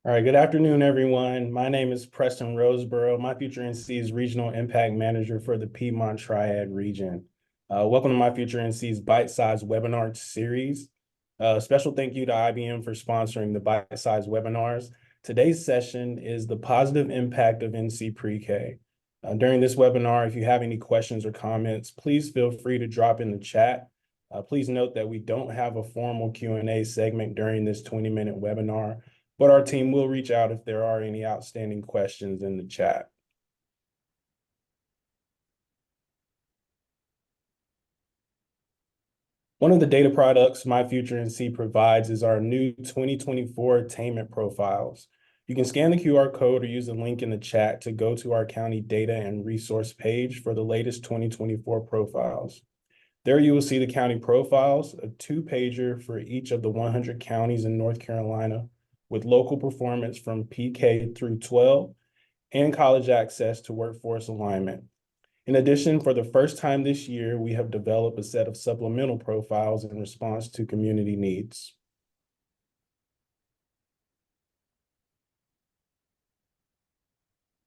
All right, good afternoon, everyone. My name is Preston Roseborough. My Future NC is Regional Impact Manager for the Piedmont Triad region. Welcome to My Future NC's Bite-Sized Webinar Series. Special thank you to IBM for sponsoring the Bite-Sized Webinars. Today's session is the positive impact of NC Pre-K. During this webinar, if you have any questions or comments, please feel free to drop in the chat. Please note that we don't have a formal Q&A segment during this 20-minute webinar, but our team will reach out if there are any outstanding questions in the chat. One of the data products My Future NC provides is our new 2024 attainment profiles. You can scan the QR code or use the link in the chat to go to our county data and resource page for the latest 2024 profiles. There you will see the county profiles, a 2-pager for each of the 100 counties in North Carolina, with local performance from PK through 12 and college access to workforce alignment. In addition, for the first time this year, we have developed a set of supplemental profiles in response to community needs.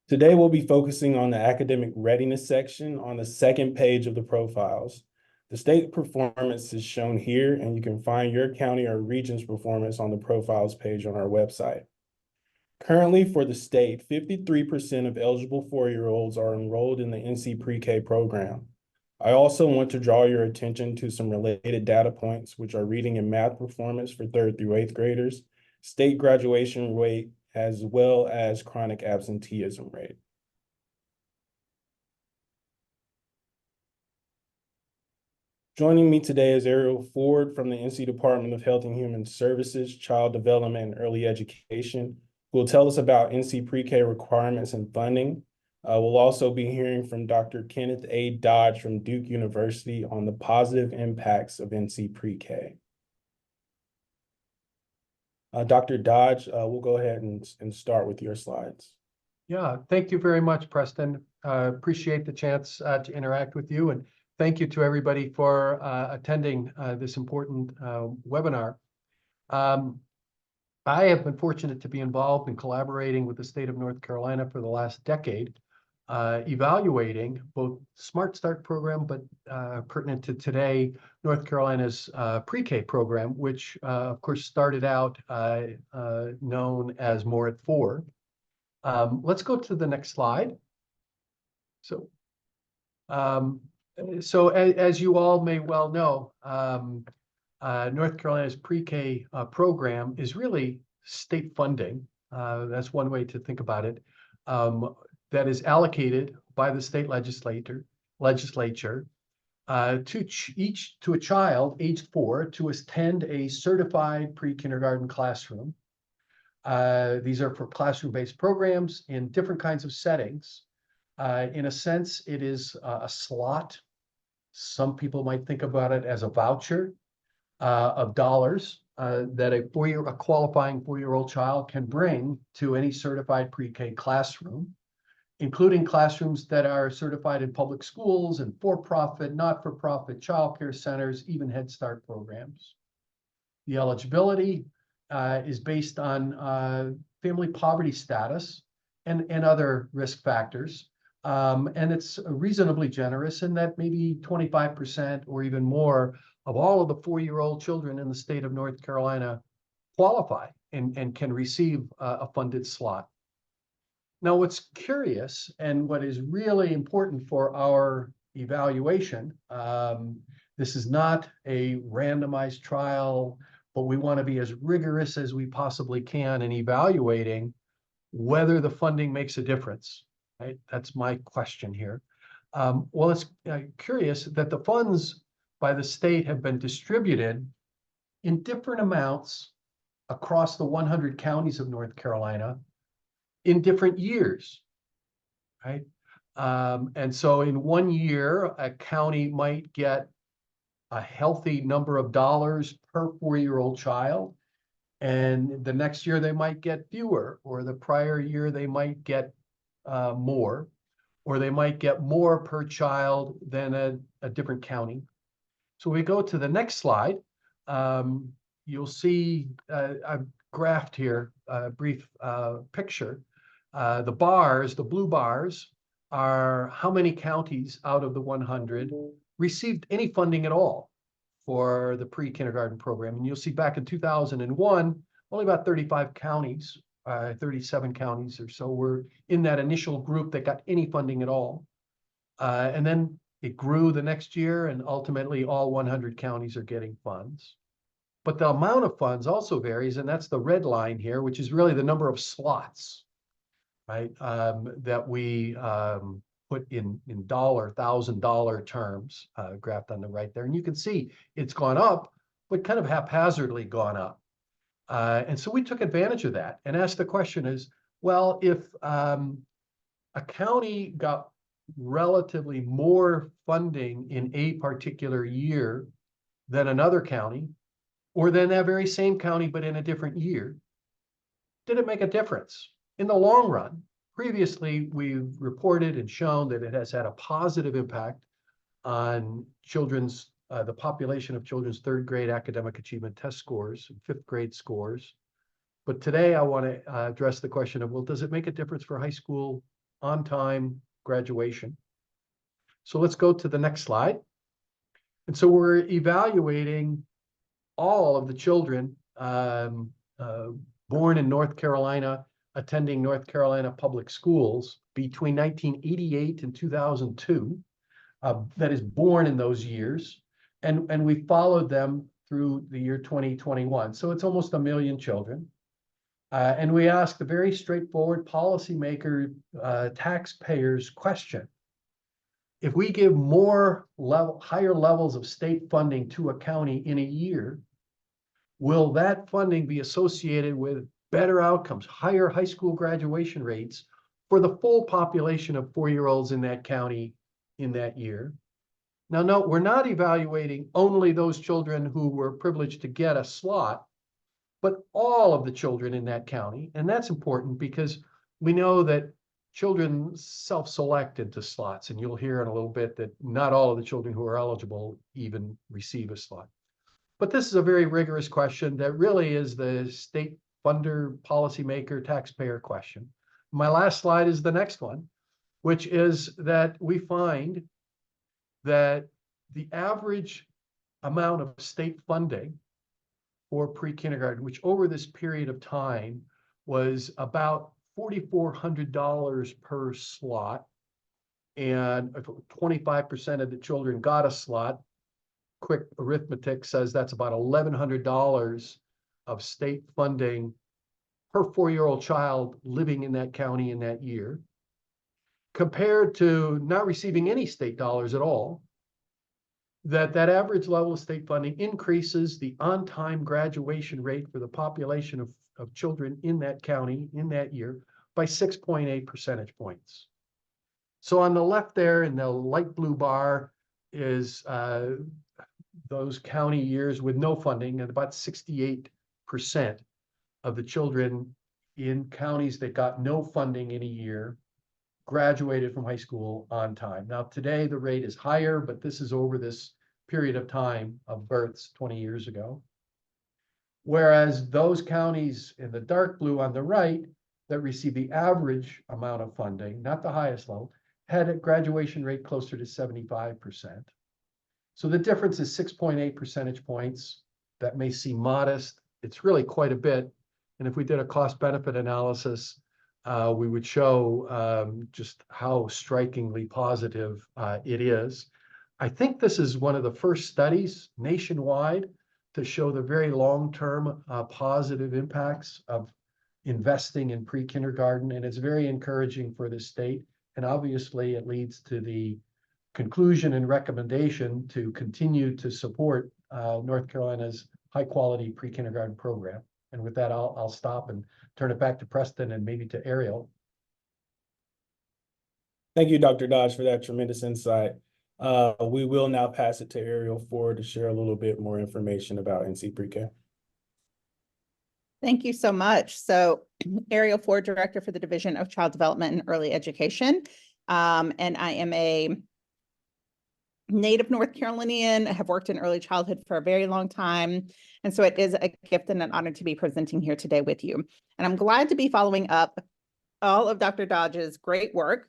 Today, we'll be focusing on the academic readiness section on the second page of the profiles. The state performance is shown here, and you can find your county or region's performance on the profiles page on our website. Currently, for the state, 53% of eligible 4-year-olds are enrolled in the NC Pre-K program. I also want to draw your attention to some related data points, which are reading and math performance for 3rd through 8th graders, state graduation rate, as well as chronic absenteeism rate. Joining me today is Ariel Ford from the NC Department of Health and Human Services, Child Development and Early Education, who will tell us about NC Pre-K requirements and funding. We'll also be hearing from Dr. Kenneth A. Dodge from Duke University on the positive impacts of NC Pre-K. Dr. Dodge, we'll go ahead and start with your slides. Yeah, thank you very much, Preston. Appreciate the chance to interact with you, and thank you to everybody for attending this important webinar. I have been fortunate to be involved in collaborating with the state of North Carolina for the last decade, evaluating both Smart Start program, but pertinent to today, North Carolina's Pre-K program, which of course started out known as More at 4. Let's go to the next slide. So as you all may well know, North Carolina's Pre-K program is really state funding. That's one way to think about it. That is allocated by the state legislature to a child aged 4 to attend a certified pre-kindergarten classroom. These are for classroom-based programs in different kinds of settings. In a sense, it is a slot. Some people might think about it as a voucher of dollars that a qualifying 4-year-old child can bring to any certified pre-K classroom, including classrooms that are certified in public schools and for-profit, not-for-profit childcare centers, even Head Start programs. The eligibility is based on family poverty status and other risk factors. And it's reasonably generous in that maybe 25% or even more of all of the 4-year-old children in the state of North Carolina qualify and can receive a funded slot. Now, what's curious and what is really important for our evaluation, this is not a randomized trial, but we want to be as rigorous as we possibly can in evaluating whether the funding makes a difference. Right? That's my question here. Well, it's curious that the funds by the state have been distributed in different amounts across the 100 counties of North Carolina in different years, right? And so in one year, a county might get a healthy number of dollars per 4-year-old child, and the next year they might get fewer, or the prior year they might get more, or they might get more per child than a different county. So we go to the next slide. You'll see I've graphed here, a brief picture. The blue bars, are how many counties out of the 100 received any funding at all for the pre-kindergarten program. And you'll see back in 2001, only about 35 counties, 37 counties or so were in that initial group that got any funding at all. And then it grew the next year, and ultimately all 100 counties are getting funds. But the amount of funds also varies, and that's the red line here, which is really the number of slots, right? That we put in $1,000 terms, graphed on the right there. And you can see it's gone up, but kind of haphazardly gone up. And so we took advantage of that and asked the question is, well, if a county got relatively more funding in a particular year than another county, or than that very same county, but in a different year, did it make a difference? In the long run, previously we've reported and shown that it has had a positive impact on children's, the population of children's third grade academic achievement test scores, and fifth grade scores. But today I want to address the question of, well, does it make a difference for high school on-time graduation? So let's go to the next slide. And so we're evaluating all of the children born in North Carolina, attending North Carolina public schools between 1988 and 2002, that is born in those years. And we followed them through the year 2021. So it's almost 1 million children. And we asked a very straightforward policymaker, taxpayers question. If we give higher levels of state funding to a county in a year, will that funding be associated with better outcomes, higher high school graduation rates for the full population of 4-year-olds in that county in that year? Now, note, we're not evaluating only those children who were privileged to get a slot, but all of the children in that county. And that's important because we know that children self-select into slots, and you'll hear in a little bit that not all of the children who are eligible even receive a slot. But this is a very rigorous question that really is the state funder, policymaker, taxpayer question. My last slide is the next one, which is that we find that the average amount of state funding for pre-kindergarten, which over this period of time was about $4,400 per slot, and 25% of the children got a slot. Quick arithmetic says that's about $1,100 of state funding per 4-year-old child living in that county in that year, compared to not receiving any state dollars at all. That average level of state funding increases the on-time graduation rate for the population of children in that county in that year by 6.8 percentage points. So on the left there in the light blue bar is those county years with no funding, and about 68% of the children in counties that got no funding in a year graduated from high school on time. Now, today the rate is higher, but this is over this period of time of births 20 years ago. Whereas those counties in the dark blue on the right that receive the average amount of funding, not the highest level, had a graduation rate closer to 75%. So the difference is 6.8 percentage points. That may seem modest. It's really quite a bit. And if we did a cost benefit analysis, we would show just how strikingly positive it is. I think this is one of the first studies nationwide to show the very long-term positive impacts of investing in pre-kindergarten, and it's very encouraging for the state. And obviously it leads to the conclusion and recommendation to continue to support North Carolina's high-quality pre-kindergarten program. And with that, I'll stop and turn it back to Preston and maybe to Ariel. Thank you, Dr. Dodge, for that tremendous insight. We will now pass it to Ariel Ford to share a little bit more information about NC Pre-K. Thank you so much. So Ariel Ford, Director for the Division of Child Development and Early Education. And I am a native North Carolinian, have worked in early childhood for a very long time. And so it is a gift and an honor to be presenting here today with you. And I'm glad to be following up all of Dr. Dodge's great work,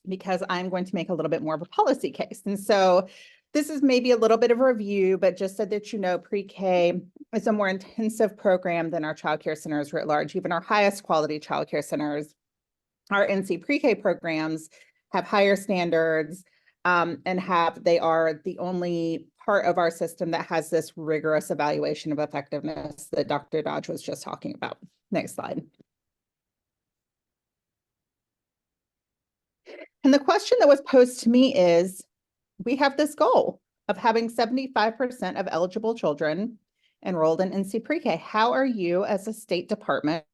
because I'm going to make a little bit more of a policy case. And so this is maybe a little bit of a review, but just so that you know, pre-K is a more intensive program than our childcare centers writ large. Even our highest quality childcare centers, our NC pre-K programs, have higher standards, and they are the only part of our system that has this rigorous evaluation of effectiveness that Dr. Dodge was just talking about. Next slide. And the question that was posed to me is, we have this goal of having 75% of eligible children enrolled in NC pre-K. How are you as a state department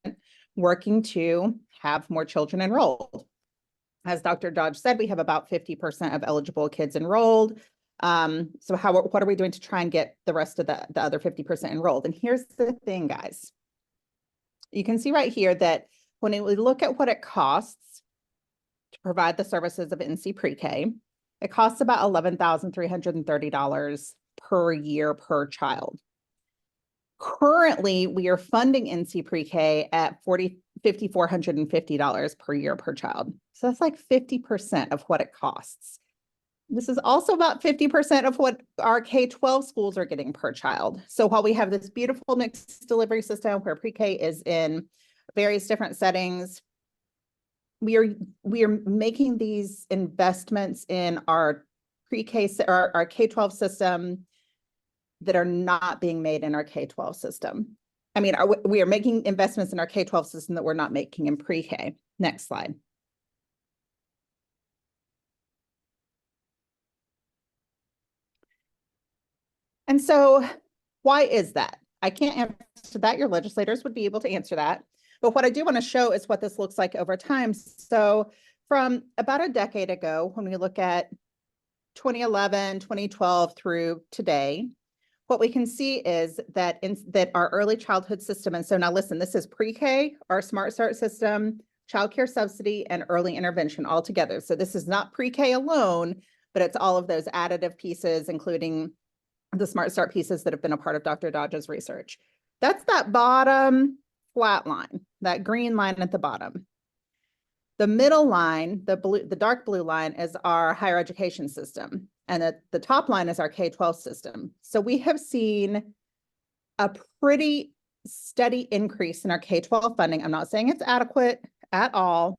working to have more children enrolled? As Dr. Dodge said, we have about 50% of eligible kids enrolled. So what are we doing to try and get the rest of the other 50% enrolled? And here's the thing, guys. You can see right here that when we look at what it costs to provide the services of NC pre-K, it costs about $11,330 per year per child. Currently, we are funding NC pre-K at $5,450 per year per child. So that's like 50% of what it costs. This is also about 50% of what our K-12 schools are getting per child. So while we have this beautiful mixed delivery system where pre-K is in various different settings, we are making these investments in our pre-K or our K-12 system that are not being made in our K-12 system. I mean, we are making investments in our K-12 system that we're not making in pre-K. Next slide. And so why is that? I can't answer that. Your legislators would be able to answer that. But what I do want to show is what this looks like over time. So from about a decade ago, when we look at 2011, 2012 through today, what we can see is that our early childhood system, and so now listen, this is pre-K, our Smart Start system, childcare subsidy, and early intervention all together. So this is not pre-K alone, but it's all of those additive pieces, including the Smart Start pieces that have been a part of Dr. Dodge's research. That's that bottom flat line, that green line at the bottom. The middle line, the dark blue line, is our higher education system. And the top line is our K-12 system. So we have seen a pretty steady increase in our K-12 funding. I'm not saying it's adequate at all.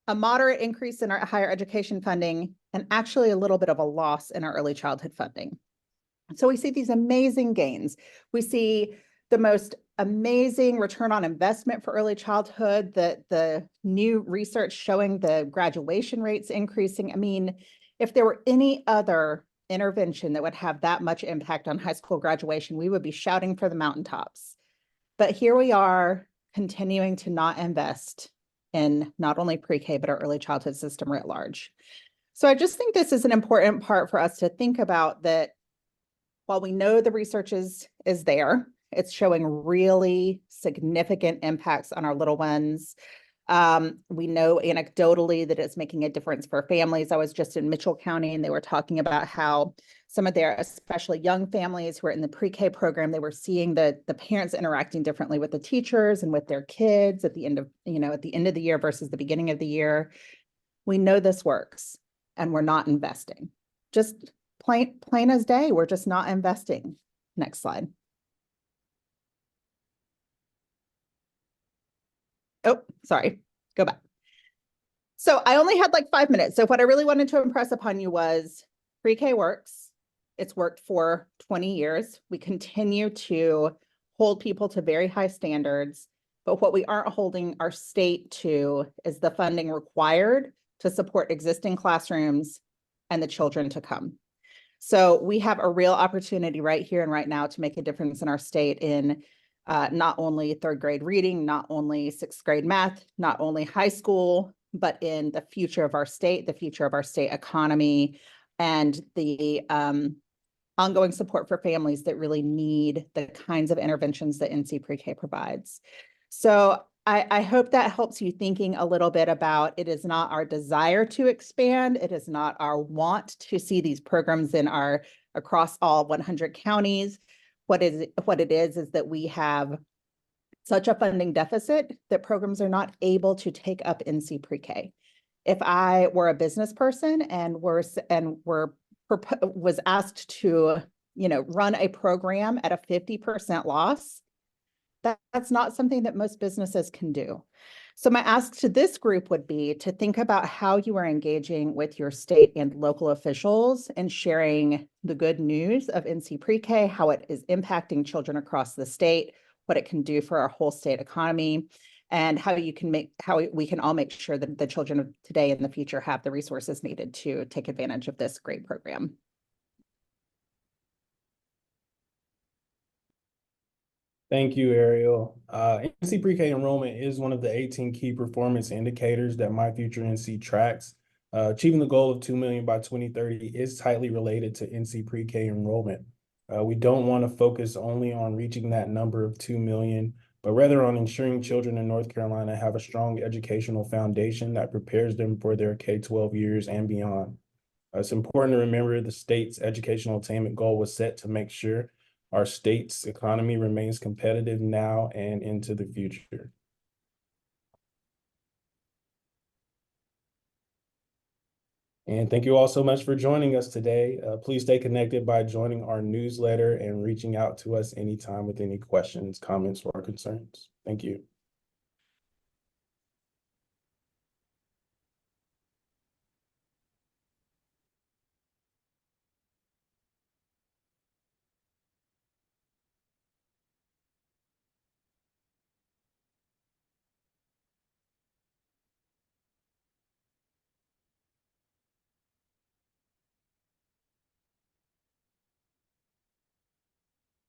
A moderate increase in our higher education funding, and actually a little bit of a loss in our early childhood funding. So we see these amazing gains. We see the most amazing return on investment for early childhood, the new research showing the graduation rates increasing. I mean, if there were any other intervention that would have that much impact on high school graduation, we would be shouting for the mountaintops. But here we are continuing to not invest in not only pre-K, but our early childhood system writ large. So I just think this is an important part for us to think about, that while we know the research is there, it's showing really significant impacts on our little ones. We know anecdotally that it's making a difference for families. I was just in Mitchell County, and they were talking about how some of their, especially young families who are in the pre-K program, they were seeing the parents interacting differently with the teachers and with their kids at the end of, at the end of the year versus the beginning of the year. We know this works, and we're not investing. Just plain as day, we're just not investing. Next slide. Oh, sorry, go back. So I only had like 5 minutes. So what I really wanted to impress upon you was pre-K works. It's worked for 20 years. We continue to hold people to very high standards, but what we aren't holding our state to is the funding required to support existing classrooms and the children to come. So we have a real opportunity right here and right now to make a difference in our state in not only third grade reading, not only sixth grade math, not only high school, but in the future of our state, the future of our state economy, and the ongoing support for families that really need the kinds of interventions that NC Pre-K provides. So I hope that helps you thinking a little bit about it is not our desire to expand. It is not our want to see these programs in our across all 100 counties. What it is that we have such a funding deficit that programs are not able to take up NC pre-K. If I were a business person and was asked to, run a program at a 50% loss, that's not something that most businesses can do. So my ask to this group would be to think about how you are engaging with your state and local officials and sharing the good news of NC pre-K, how it is impacting children across the state, what it can do for our whole state economy, and how we can all make sure that the children of today and the future have the resources needed to take advantage of this great program. Thank you, Ariel. NC Pre-K enrollment is one of the 18 key performance indicators that My Future NC tracks. Achieving the goal of 2 million by 2030 is tightly related to NC Pre-K enrollment. We don't want to focus only on reaching that number of 2 million, but rather on ensuring children in North Carolina have a strong educational foundation that prepares them for their K-12 years and beyond. It's important to remember the state's educational attainment goal was set to make sure our state's economy remains competitive now and into the future. And thank you all so much for joining us today. Please stay connected by joining our newsletter and reaching out to us anytime with any questions, comments, or concerns. Thank you.